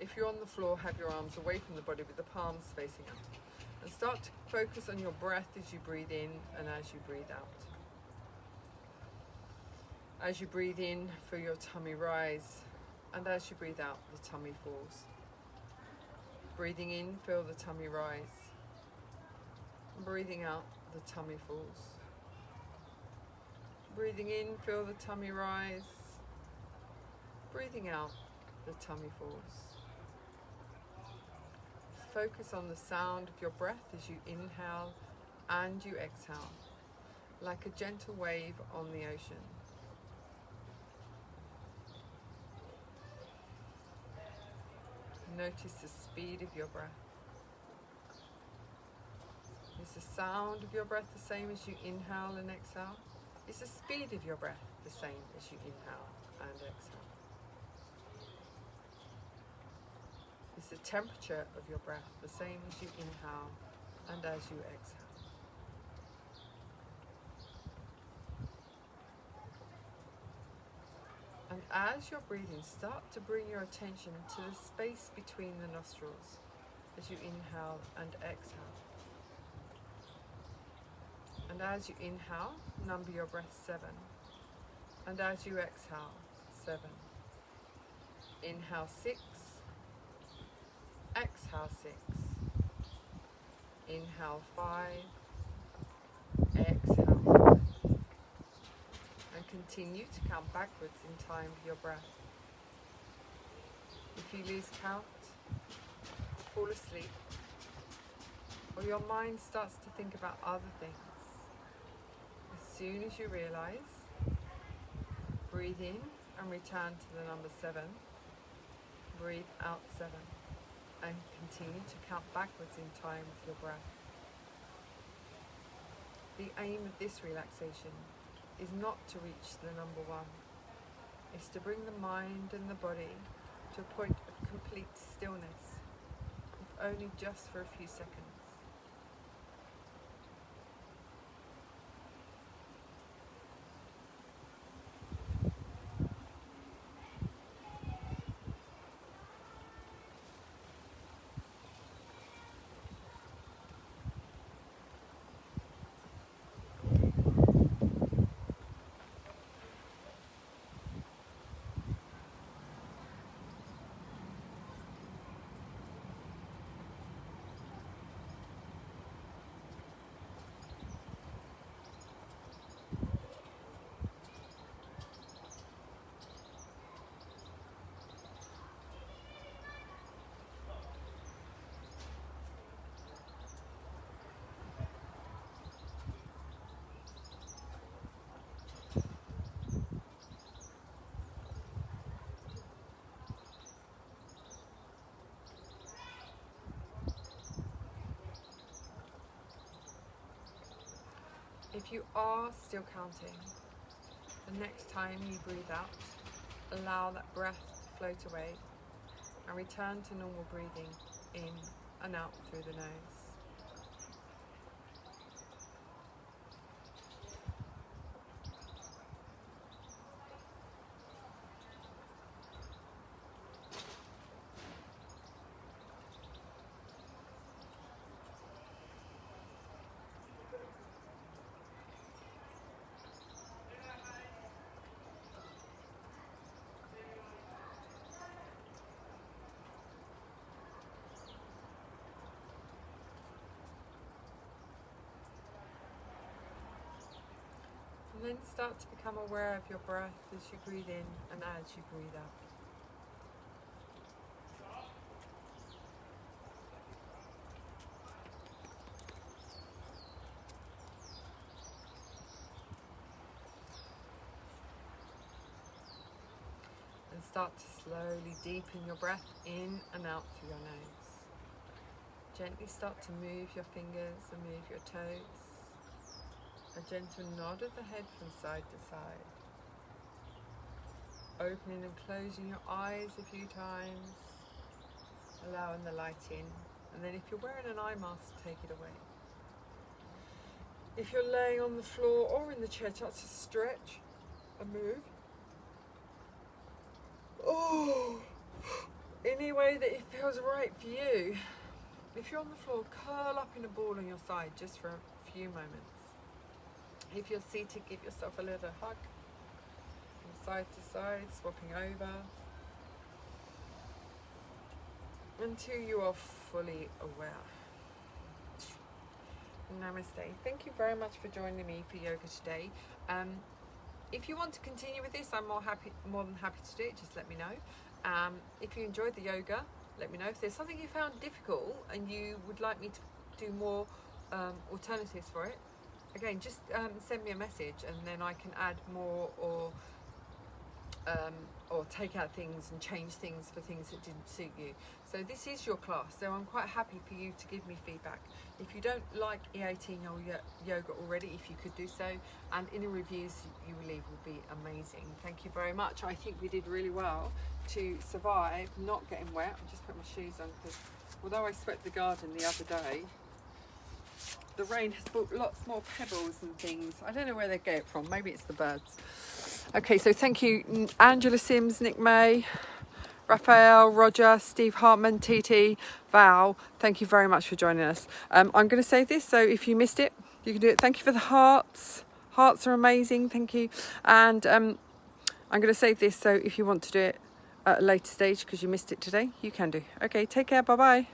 If you're on the floor, have your arms away from the body with the palms facing up. And start to focus on your breath as you breathe in and as you breathe out. As you breathe in, feel your tummy rise, and as you breathe out, the tummy falls. Breathing in, feel the tummy rise. Breathing out, the tummy falls. Breathing in, feel the tummy rise. Breathing out, the tummy falls. Focus on the sound of your breath as you inhale and you exhale, like a gentle wave on the ocean. Notice the speed of your breath. Is the sound of your breath the same as you inhale and exhale? Is the speed of your breath the same as you inhale and exhale? Is the temperature of your breath the same as you inhale and as you exhale? And as you're breathing, start to bring your attention to the space between the nostrils as you inhale and exhale. And as you inhale, number your breath 7. And as you exhale, 7. Inhale 6. Exhale 6. Inhale 5. Exhale 5. And continue to count backwards in time with your breath. If you lose count, fall asleep, or your mind starts to think about other things, as soon as you realize, breathe in and return to the number 7. Breathe out 7. And continue to count backwards in time with your breath. The aim of this relaxation is not to reach the number 1. It's to bring the mind and the body to a point of complete stillness, if only just for a few seconds. If you are still counting, the next time you breathe out, allow that breath to float away and return to normal breathing in and out through the nose. And then start to become aware of your breath as you breathe in and as you breathe out. And start to slowly deepen your breath in and out through your nose. Gently start to move your fingers and move your toes. A gentle nod of the head from side to side. Opening and closing your eyes a few times. Allowing the light in. And then if you're wearing an eye mask, take it away. If you're laying on the floor or in the chair, start to stretch and move. Oh, any way that it feels right for you. If you're on the floor, curl up in a ball on your side just for a few moments. If you're seated, give yourself a little hug from side to side, swapping over, until you are fully aware. Namaste. Thank you very much for joining me for yoga today. If you want to continue with this, I'm more than happy to do it. Just let me know. If you enjoyed the yoga, let me know. If there's something you found difficult and you would like me to do more alternatives for it, again, just send me a message, and then I can add more or take out things and change things for things that didn't suit you. So this is your class, so I'm quite happy for you to give me feedback. If you don't like e18 or yoga already, if you could do so, and any reviews you will leave will be amazing. Thank you very much. I think we did really well to survive not getting wet. I'll just put my shoes on, because although I swept the garden the other day, the rain has brought lots more pebbles and things. I don't know where they get it from. Maybe it's the birds. Okay, so thank you, Angela Sims, Nick May, Raphael, Roger, Steve Hartman, TT, Val. Thank you very much for joining us. I'm going to save this, so if you missed it, you can do it. Thank you for the hearts. Hearts are amazing. Thank you. And I'm going to save this, so if you want to do it at a later stage because you missed it today, you can do. Okay, take care. Bye-bye.